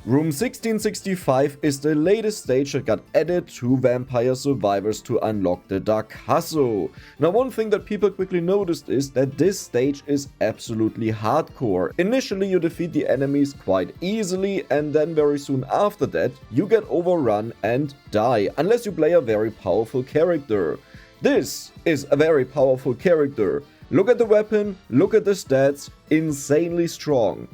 Room 1665 is the latest stage that got added to Vampire Survivors to unlock the Dark Hustle. Now one thing that people quickly noticed is that this stage is absolutely hardcore. Initially you defeat the enemies quite easily, and then very soon after that you get overrun and die, unless you play a very powerful character. This is a very powerful character. Look at the weapon, look at the stats, insanely strong.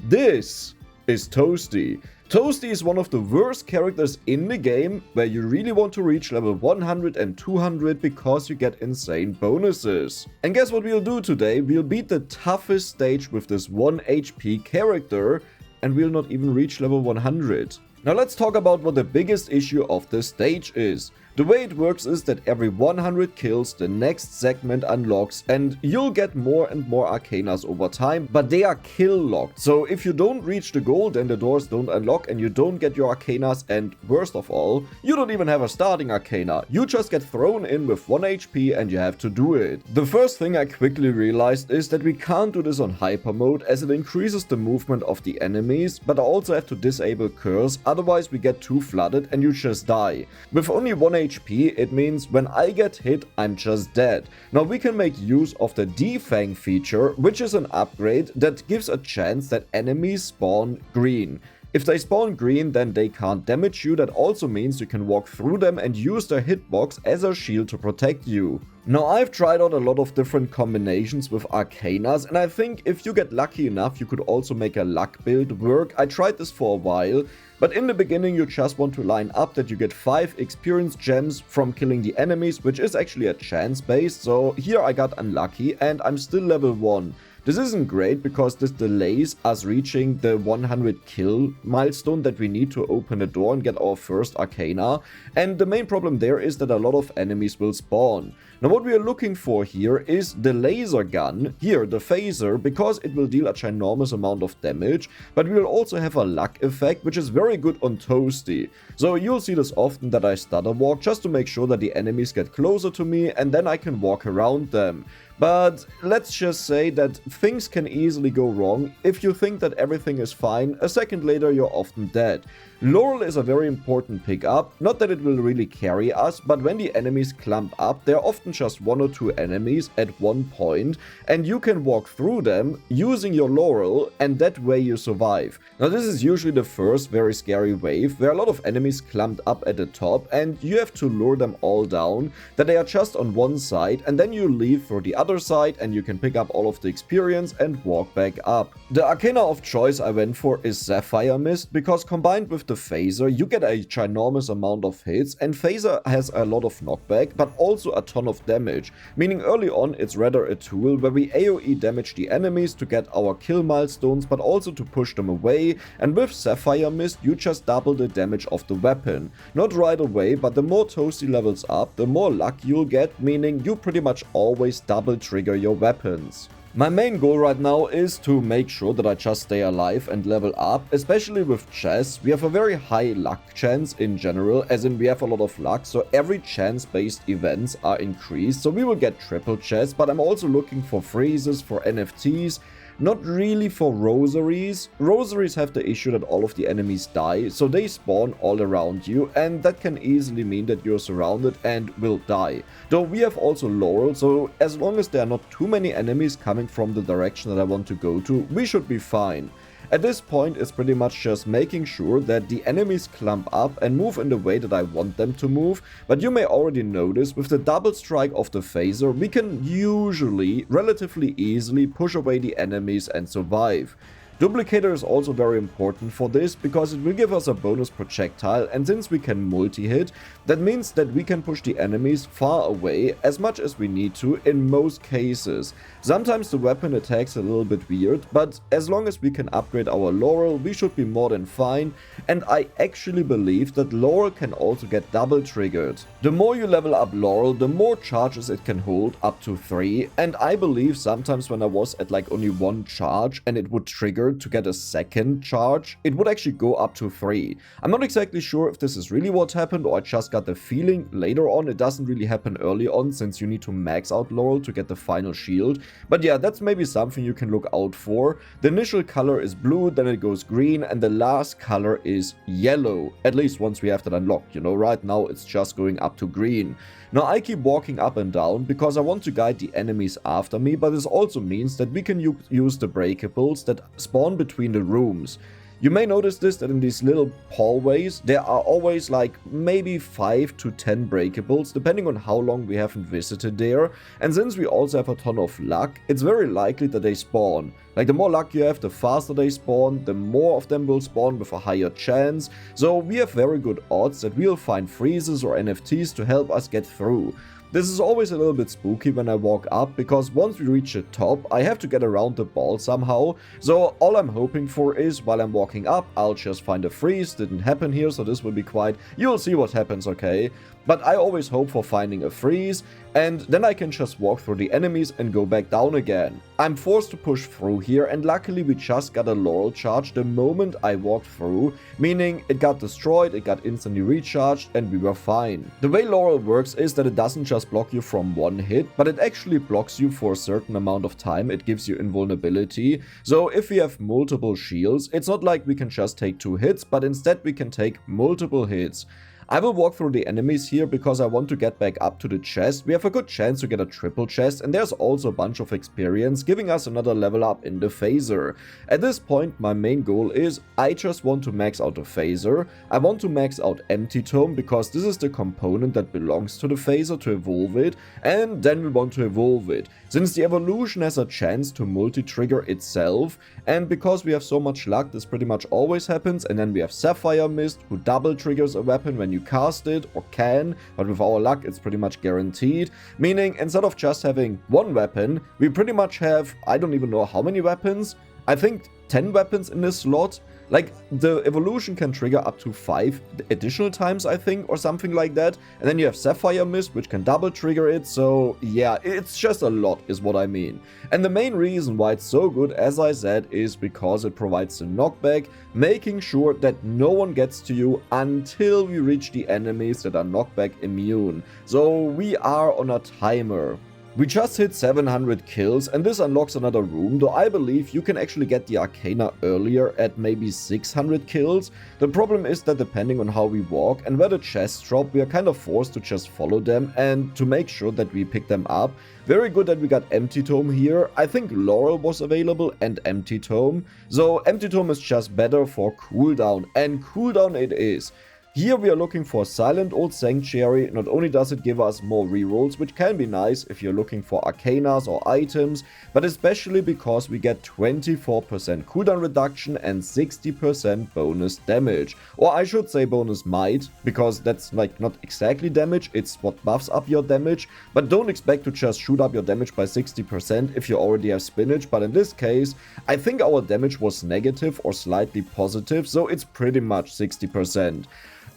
This is Toastie. Toastie is one of the worst characters in the game, where you really want to reach level 100 and 200 because you get insane bonuses. And guess what we'll do today? We'll beat the toughest stage with this 1 HP character, and we'll not even reach level 100. Now let's talk about what the biggest issue of this stage is. The way it works is that every 100 kills, the next segment unlocks, and you'll get more and more Arcanas over time, but they are kill locked. So if you don't reach the goal, then the doors don't unlock and you don't get your Arcanas, and worst of all, you don't even have a starting Arcana. You just get thrown in with 1 HP and you have to do it. The first thing I quickly realized is that we can't do this on hyper mode, as it increases the movement of the enemies, but I also have to disable curse, otherwise we get too flooded and you just die. With only 1 HP, it means when I get hit, I'm just dead. Now we can make use of the defang feature, which is an upgrade that gives a chance that enemies spawn green. If they spawn green, then they can't damage you. That also means you can walk through them and use their hitbox as a shield to protect you. Now I've tried out a lot of different combinations with Arcanas, and I think if you get lucky enough you could also make a luck build work. I tried this for a while, but in the beginning you just want to line up that you get 5 experience gems from killing the enemies, which is actually a chance based, so here I got unlucky and I'm still level 1. This isn't great because this delays us reaching the 100 kill milestone that we need to open the door and get our first Arcana, and the main problem there is that a lot of enemies will spawn. Now what we are looking for here is the laser gun, here the phaser, because it will deal a ginormous amount of damage, but we will also have a luck effect which is very good on Toastie. So you'll see this often that I stutter walk just to make sure that the enemies get closer to me and then I can walk around them. But let's just say that things can easily go wrong. If you think that everything is fine, a second later you're often dead. Laurel is a very important pickup, not that it will really carry us, but when the enemies clump up, there are often just 1 or 2 enemies at one point, and you can walk through them using your Laurel, and that way you survive. Now this is usually the first very scary wave, where a lot of enemies clumped up at the top, and you have to lure them all down, that they are just on one side, and then you leave for the other side, and you can pick up all of the experience and walk back up. The Arcana of choice I went for is Sapphire Mist, because combined with the phaser, you get a ginormous amount of hits, and phaser has a lot of knockback, but also a ton of damage, meaning early on it's rather a tool where we AoE damage the enemies to get our kill milestones, but also to push them away, and with Sapphire Mist you just double the damage of the weapon. Not right away, but the more Toastie levels up, the more luck you'll get, meaning you pretty much always double trigger your weapons. My main goal right now is to make sure that I just stay alive and level up, especially with chess. We have a very high luck chance in general, as in we have a lot of luck, so every chance based events are increased, so we will get triple chess, but I'm also looking for freezes, for NFTs. Not really for rosaries. Rosaries have the issue that all of the enemies die, so they spawn all around you, and that can easily mean that you're surrounded and will die. Though we have also Laurel, so as long as there are not too many enemies coming from the direction that I want to go to, we should be fine. At this point, it's pretty much just making sure that the enemies clump up and move in the way that I want them to move, but you may already notice with the double strike of the phaser, we can usually relatively easily push away the enemies and survive. Duplicator is also very important for this because it will give us a bonus projectile, and since we can multi-hit, that means that we can push the enemies far away as much as we need to in most cases. Sometimes the weapon attacks a little bit weird, but as long as we can upgrade our Laurel, we should be more than fine, and I actually believe that Laurel can also get double triggered. The more you level up Laurel, the more charges it can hold, up to 3, and I believe sometimes when I was at like only 1 charge and it would trigger, here to get a second charge, it would actually go up to 3. I'm not exactly sure if this is really what happened, or I just got the feeling later on. It doesn't really happen early on, since you need to max out Laurel to get the final shield. But yeah, that's maybe something you can look out for. The initial color is blue, then it goes green, and the last color is yellow. At least once we have that unlocked, you know, right now it's just going up to green. Now I keep walking up and down because I want to guide the enemies after me, but this also means that we can use the breakables that spawn between the rooms. You may notice this, that in these little hallways, there are always like maybe 5 to 10 breakables, depending on how long we haven't visited there. And since we also have a ton of luck, it's very likely that they spawn. Like, the more luck you have, the faster they spawn, the more of them will spawn with a higher chance. So we have very good odds that we'll find freezes or NFTs to help us get through. This is always a little bit spooky when I walk up, because once we reach the top, I have to get around the ball somehow. So all I'm hoping for is, while I'm walking up, I'll just find a freeze. Didn't happen here, so this will be quite... You'll see what happens, okay? But I always hope for finding a freeze, and then I can just walk through the enemies and go back down again. I'm forced to push through here, and luckily we just got a Laurel charge the moment I walked through, meaning it got destroyed, it got instantly recharged, and we were fine. The way Laurel works is that it doesn't just block you from one hit, but it actually blocks you for a certain amount of time. It gives you invulnerability. So if we have multiple shields, it's not like we can just take 2 hits, but instead we can take multiple hits. I will walk through the enemies here because I want to get back up to the chest. We have a good chance to get a triple chest, and there's also a bunch of experience giving us another level up in the phaser. At this point, my main goal is I just want to max out the phaser. I want to max out Empty Tome because this is the component that belongs to the phaser to evolve it, and then we want to evolve it. Since the evolution has a chance to multi-trigger itself, and because we have so much luck, this pretty much always happens. And then we have Sapphire Mist, who double triggers a weapon when you cast it, or can, but with our luck it's pretty much guaranteed, meaning instead of just having one weapon, we pretty much have, I don't even know how many weapons, I think 10 weapons in this slot. Like, the evolution can trigger up to 5 additional times, I think, or something like that. And then you have Sapphire Mist, which can double trigger it. So yeah, it's just a lot is what I mean. And the main reason why it's so good, as I said, is because it provides the knockback, making sure that no one gets to you until we reach the enemies that are knockback immune. So we are on a timer. We just hit 700 kills, and this unlocks another room, though I believe you can actually get the Arcana earlier at maybe 600 kills. The problem is that depending on how we walk and where the chests drop, we are kind of forced to just follow them and to make sure that we pick them up. Very good that we got Empty Tome here. I think Laurel was available and Empty Tome. So Empty Tome is just better for cooldown, and cooldown it is. Here we are looking for Silent Old Sanctuary. Not only does it give us more rerolls, which can be nice if you're looking for Arcanas or items, but especially because we get 24% cooldown reduction and 60% bonus damage. Or I should say bonus might, because that's like not exactly damage, it's what buffs up your damage. But don't expect to just shoot up your damage by 60% if you already have spinach, but in this case, I think our damage was negative or slightly positive, so it's pretty much 60%.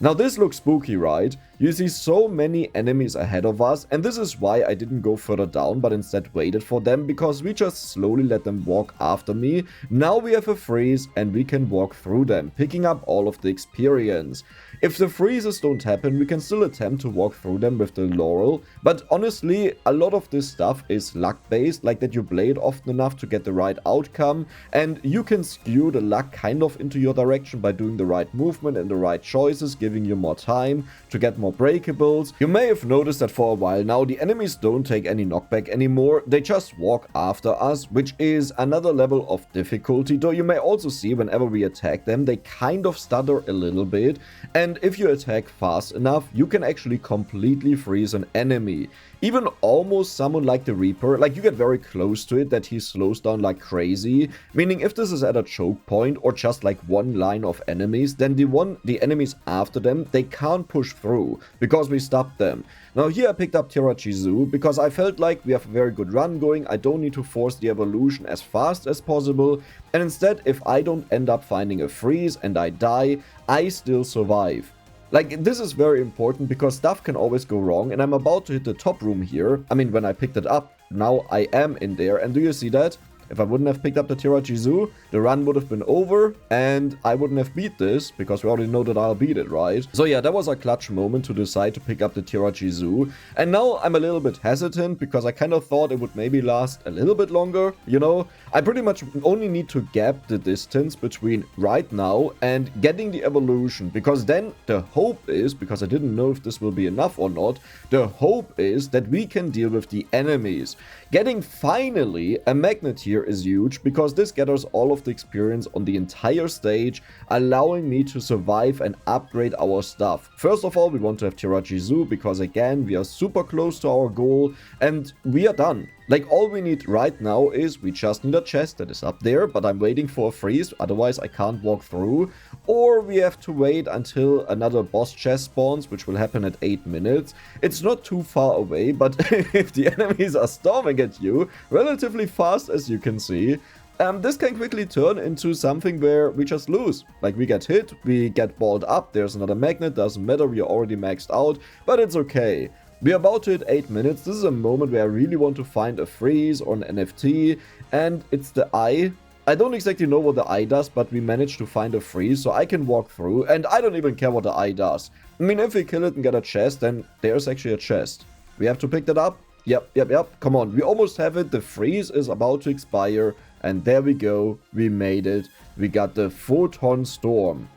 Now this looks spooky, right? You see so many enemies ahead of us, and this is why I didn't go further down but instead waited for them, because we just slowly let them walk after me. Now we have a freeze and we can walk through them, picking up all of the experience. If the freezes don't happen, we can still attempt to walk through them with the Laurel, but honestly, a lot of this stuff is luck based, like that you play it often enough to get the right outcome, and you can skew the luck kind of into your direction by doing the right movement and the right choices, giving you more time to get more breakables. You may have noticed that for a while now, the enemies don't take any knockback anymore, they just walk after us, which is another level of difficulty, though you may also see whenever we attack them, they kind of stutter a little bit, and if you attack fast enough, you can actually completely freeze an enemy. Even almost someone like the Reaper, like you get very close to it that he slows down like crazy, meaning if this is at a choke point or just like one line of enemies, then the enemies after them, they can't push through because we stopped them. Now here I picked up Terachizu because I felt like we have a very good run going, I don't need to force the evolution as fast as possible, and instead if I don't end up finding a freeze and I die, I still survive. Like, this is very important because stuff can always go wrong, and I'm about to hit the top room here. I mean, when I picked it up, now I am in there, and do you see that? If I wouldn't have picked up the Tirachizu, the run would have been over, and I wouldn't have beat this, because we already know that I'll beat it, right? So yeah, that was a clutch moment to decide to pick up the Tirachizu. And now I'm a little bit hesitant, because I kind of thought it would maybe last a little bit longer, you know? I pretty much only need to gap the distance between right now and getting the evolution, because then the hope is, because I didn't know if this will be enough or not, the hope is that we can deal with the enemies. Getting finally a magnet here is huge, because this gets us all of the experience on the entire stage, allowing me to survive and upgrade our stuff. First of all, we want to have Tirachizu, because again, we are super close to our goal, and we are done. Like, all we need right now is we just need a chest that is up there, but I'm waiting for a freeze, otherwise I can't walk through. Or we have to wait until another boss chest spawns, which will happen at 8 minutes. It's not too far away, but if the enemies are storming at you relatively fast, as you can see, this can quickly turn into something where we just lose. Like, we get hit, we get balled up, there's another magnet, doesn't matter, we are already maxed out, but it's okay. We're about to hit 8 minutes. This is a moment where I really want to find a freeze or an NFT, and it's the eye. I don't exactly know what the eye does, but we managed to find a freeze, so I can walk through, and I don't even care what the eye does. I mean, if we kill it and get a chest, then there's actually a chest. We have to pick that up. Yep. Come on, we almost have it. The freeze is about to expire, and there we go. We made it. We got the Photon Storm.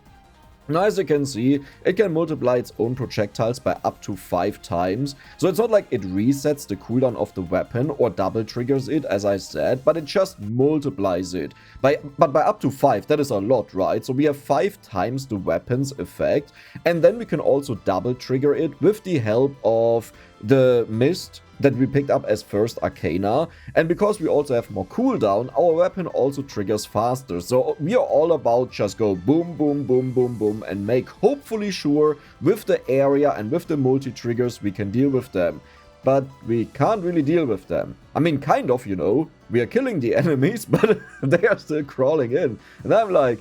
Now, as you can see, it can multiply its own projectiles by up to 5 times. So it's not like it resets the cooldown of the weapon or double triggers it, as I said, but it just multiplies it. But by up to 5, that is a lot, right? So we have 5 times the weapon's effect, and then we can also double trigger it with the help of the mist that we picked up as first Arcana, and because we also have more cooldown, our weapon also triggers faster. So we are all about just go boom, boom, boom, boom, boom, and make hopefully sure with the area and with the multi-triggers we can deal with them. But we can't really deal with them. I mean, kind of, you know. We are killing the enemies, but they are still crawling in. And I'm like,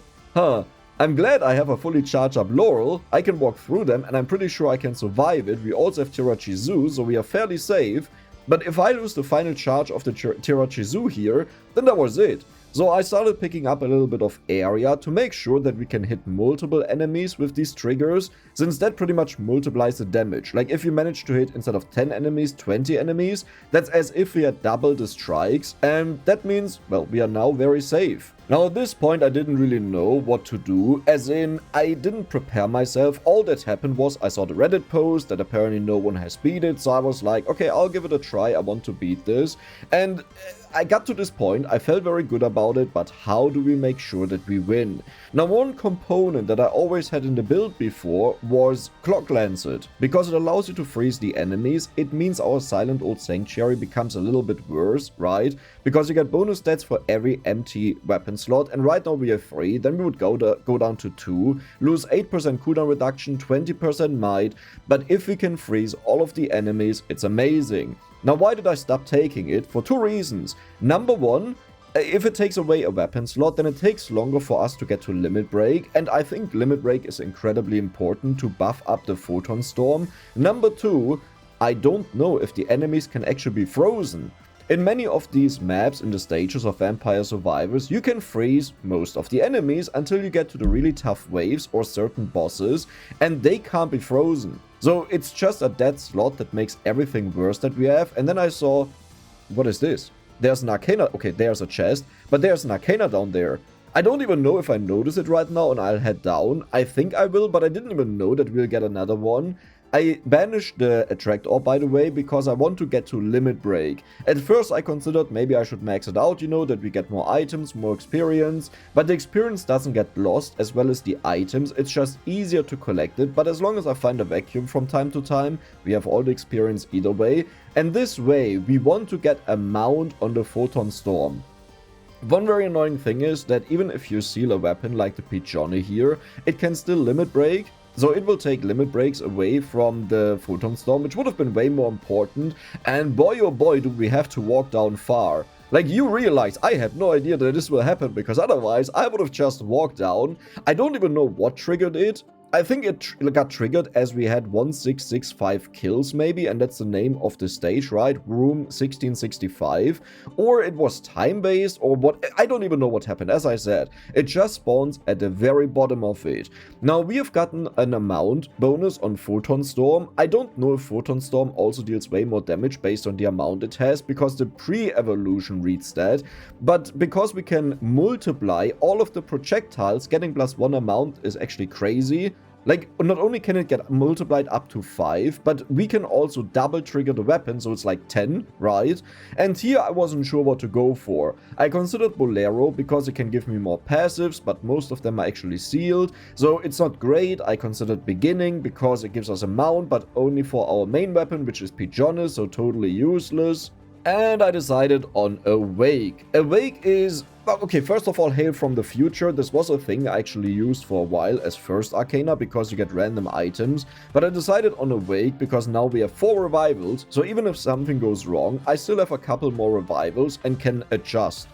I'm glad I have a fully charged up Laurel. I can walk through them, and I'm pretty sure I can survive it. We also have Tirachizu, so we are fairly safe. But if I lose the final charge of the Tirachizu here, then that was it. So I started picking up a little bit of area to make sure that we can hit multiple enemies with these triggers, since that pretty much multiplies the damage. Like, if you manage to hit instead of 10 enemies, 20 enemies, that's as if we had double the strikes, and that means, well, we are now very safe. Now, at this point, I didn't really know what to do, as in, I didn't prepare myself. All that happened was I saw the Reddit post that apparently no one has beat it, so I was like, okay, I'll give it a try, I want to beat this. And I got to this point, I felt very good about it, but how do we make sure that we win? Now, one component that I always had in the build before was Clock Lancet. Because it allows you to freeze the enemies, it means our Silent Old Sanctuary becomes a little bit worse, right? Because you get bonus stats for every empty weapon slot, and right now we have 3, then we would go down to 2, lose 8% cooldown reduction, 20% might, but if we can freeze all of the enemies, it's amazing. Now, why did I stop taking it? For 2 reasons. Number 1, if it takes away a weapon slot, then it takes longer for us to get to Limit Break, and I think Limit Break is incredibly important to buff up the Photon Storm. Number 2, I don't know if the enemies can actually be frozen. In many of these maps in the stages of Vampire Survivors, you can freeze most of the enemies until you get to the really tough waves or certain bosses, and they can't be frozen. So it's just a dead slot that makes everything worse that we have. And then I saw, what is this? There's an Arcana. Okay, there's a chest, but there's an Arcana down there. I don't even know if I notice it right now, and I'll head down. I think I will, but I didn't even know that we'll get another one. I banished the Attract Orb, by the way, because I want to get to Limit Break. At first I considered maybe I should max it out, you know, that we get more items, more experience. But the experience doesn't get lost, as well as the items. It's just easier to collect it, but as long as I find a vacuum from time to time, we have all the experience either way. And this way, we want to get a mount on the Photon Storm. One very annoying thing is that even if you seal a weapon like the Peachone here, it can still Limit Break. So it will take limit breaks away from the Photon Storm, which would have been way more important. And boy oh boy do we have to walk down far. Like, you realize I had no idea that this will happen, because otherwise I would have just walked down. I don't even know what triggered it. I think it got triggered as we had 1665 kills maybe, and that's the name of the stage, right? Room 1665. Or it was time-based, or what, I don't even know what happened. As I said, it just spawns at the very bottom of it. Now, we have gotten an amount bonus on Photon Storm. I don't know if Photon Storm also deals way more damage based on the amount it has, because the pre-evolution reads that. But because we can multiply all of the projectiles, getting +1 amount is actually crazy. Like, not only can it get multiplied up to 5, but we can also double trigger the weapon, so it's like 10, right? And here I wasn't sure what to go for. I considered Bolero because it can give me more passives, but most of them are actually sealed, so it's not great. I considered Beginning because it gives us a mount, but only for our main weapon, which is Peachone, so totally useless. And I decided on Awake. Awake is... okay, first of all, Hail from the Future. This was a thing I actually used for a while as first Arcana because you get random items. But I decided on Awake because now we have 4 revivals. So even if something goes wrong, I still have a couple more revivals and can adjust.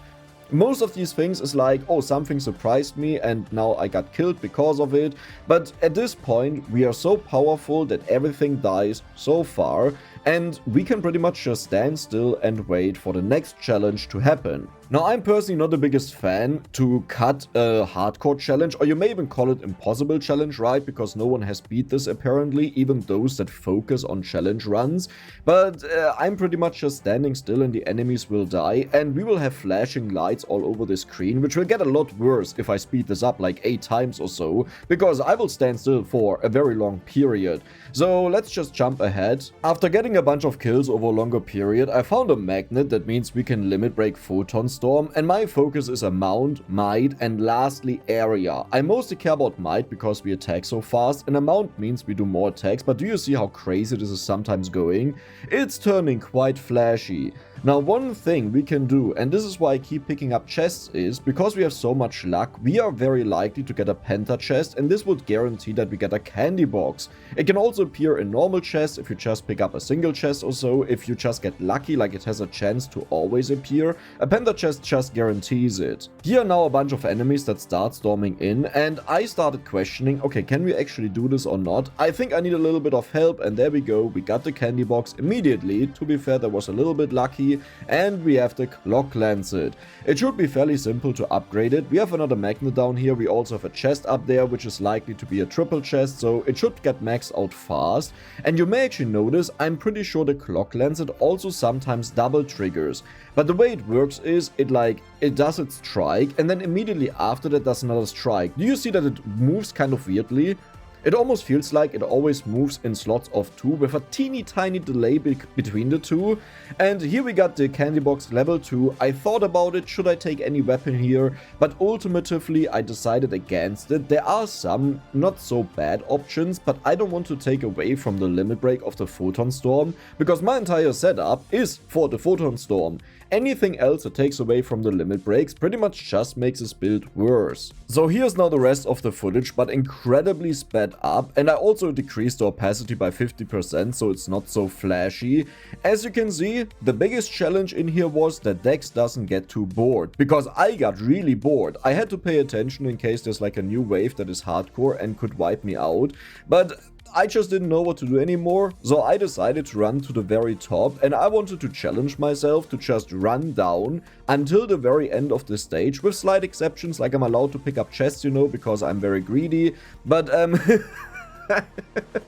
Most of these things is like, oh, something surprised me and now I got killed because of it. But at this point, we are so powerful that everything dies so far. And we can pretty much just stand still and wait for the next challenge to happen. Now, I'm personally not the biggest fan to cut a hardcore challenge, or you may even call it impossible challenge, right? Because no one has beat this apparently, even those that focus on challenge runs. But I'm pretty much just standing still and the enemies will die, and we will have flashing lights all over the screen, which will get a lot worse if I speed this up like 8 times or so, because I will stand still for a very long period. So let's just jump ahead. After getting a bunch of kills over a longer period, I found a magnet that means we can limit break Photon Storm, and my focus is Amount, Might, and lastly Area. I mostly care about Might because we attack so fast, and Amount means we do more attacks, but do you see how crazy this is sometimes going? It's turning quite flashy. Now, one thing we can do, and this is why I keep picking up chests, is because we have so much luck, we are very likely to get a Penta chest, and this would guarantee that we get a candy box. It can also appear in normal chests if you just pick up a single chest or so. If you just get lucky, like it has a chance to always appear, a Penta chest just guarantees it. Here are now a bunch of enemies that start storming in, and I started questioning, okay, can we actually do this or not? I think I need a little bit of help, and there we go, we got the candy box immediately. To be fair, that was a little bit lucky. And we have the Clock Lancet. It should be fairly simple to upgrade it. We have another magnet down here. We also have a chest up there, which is likely to be a triple chest, so it should get maxed out fast. And you may actually notice, I'm pretty sure the Clock Lancet also sometimes double triggers. But the way it works is, it does its strike, and then immediately after that does another strike. Do you see that it moves kind of weirdly? It almost feels like it always moves in slots of 2 with a teeny tiny delay between the two. And here we got the candy box level 2. I thought about it, should I take any weapon here? But ultimately I decided against it. There are some not so bad options, but I don't want to take away from the limit break of the Photon Storm, because my entire setup is for the Photon Storm. Anything else that takes away from the limit breaks pretty much just makes this build worse. So here's now the rest of the footage, but incredibly sped up, and I also decreased the opacity by 50% so it's not so flashy. As you can see, the biggest challenge in here was that Dex doesn't get too bored, because I got really bored. I had to pay attention in case there's like a new wave that is hardcore and could wipe me out, but I just didn't know what to do anymore, so I decided to run to the very top, and I wanted to challenge myself to just run down until the very end of the stage, with slight exceptions, like I'm allowed to pick up chests, you know, because I'm very greedy, but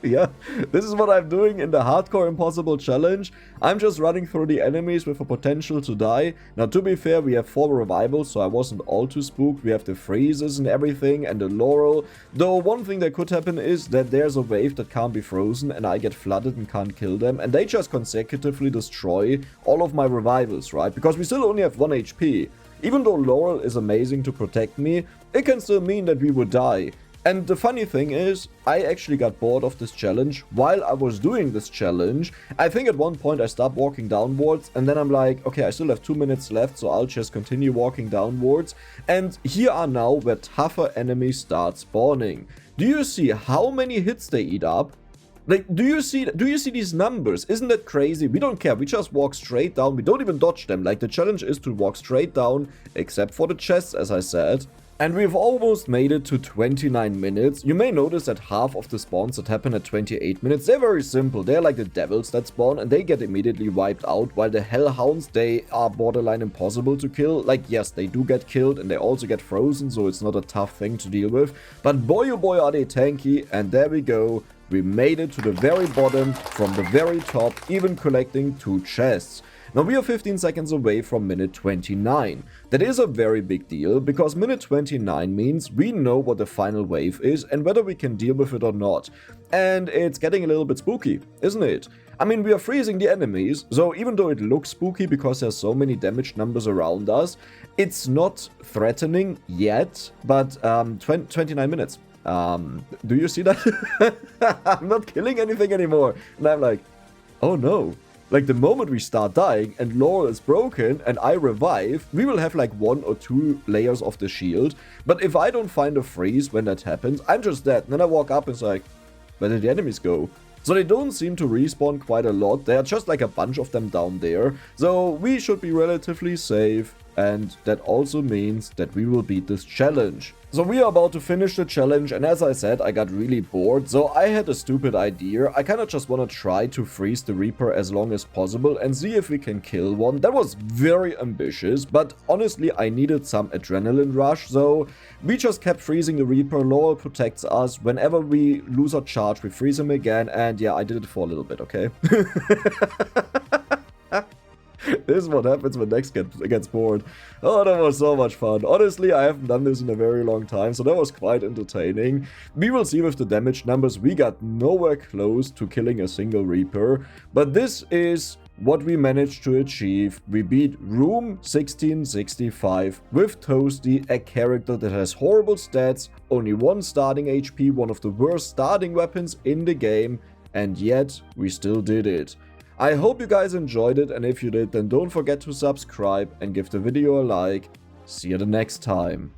yeah, this is what I'm doing in the Hardcore Impossible Challenge. I'm just running through the enemies with a potential to die. Now, to be fair, we have 4 revivals, so I wasn't all too spooked. We have the freezes and everything, and the Laurel. Though one thing that could happen is that there's a wave that can't be frozen, and I get flooded and can't kill them, and they just consecutively destroy all of my revivals, right? Because we still only have 1 HP. Even though Laurel is amazing to protect me, it can still mean that we would die. And the funny thing is, I actually got bored of this challenge while I was doing this challenge. I think at one point I stopped walking downwards, and then I'm like, okay, I still have 2 minutes left, so I'll just continue walking downwards. And here are now where tougher enemies start spawning. Do you see how many hits they eat up? Like, do you see these numbers? Isn't that crazy? We don't care. We just walk straight down. We don't even dodge them. Like, the challenge is to walk straight down, except for the chests, as I said. And we've almost made it to 29 minutes. You may notice that half of the spawns that happen at 28 minutes, they're very simple. They're like the devils that spawn and they get immediately wiped out, while the hellhounds, they are borderline impossible to kill. Like, yes, they do get killed and they also get frozen, so it's not a tough thing to deal with. But boy oh boy are they tanky, and there we go. We made it to the very bottom from the very top, even collecting 2 chests. Now we are 15 seconds away from minute 29. That is a very big deal, because minute 29 means we know what the final wave is and whether we can deal with it or not. And it's getting a little bit spooky, isn't it? I mean, we are freezing the enemies, so even though it looks spooky because there's so many damage numbers around us, it's not threatening yet, but 29 minutes. Do you see that? I'm not killing anything anymore. And I'm like, oh no. Like, the moment we start dying and Laurel is broken and I revive, we will have like 1 or 2 layers of the shield. But if I don't find a freeze when that happens, I'm just dead. And then I walk up and it's like, where did the enemies go? So they don't seem to respawn quite a lot. There are just like a bunch of them down there. So we should be relatively safe. And that also means that we will beat this challenge. So we are about to finish the challenge, and as I said, I got really bored, so I had a stupid idea. I kinda just wanna try to freeze the Reaper as long as possible and see if we can kill one. That was very ambitious, but honestly I needed some adrenaline rush, so we just kept freezing the Reaper. Laurel protects us. Whenever we lose our charge, we freeze him again, and yeah, I did it for a little bit, okay? This is what happens when Nex gets bored. Oh, that was so much fun. Honestly, I haven't done this in a very long time, so that was quite entertaining. We will see with the damage numbers, we got nowhere close to killing a single Reaper. But this is what we managed to achieve. We beat Room 1665 with Toastie, a character that has horrible stats, only 1 starting HP, one of the worst starting weapons in the game, and yet we still did it. I hope you guys enjoyed it, and if you did, then don't forget to subscribe and give the video a like. See you the next time.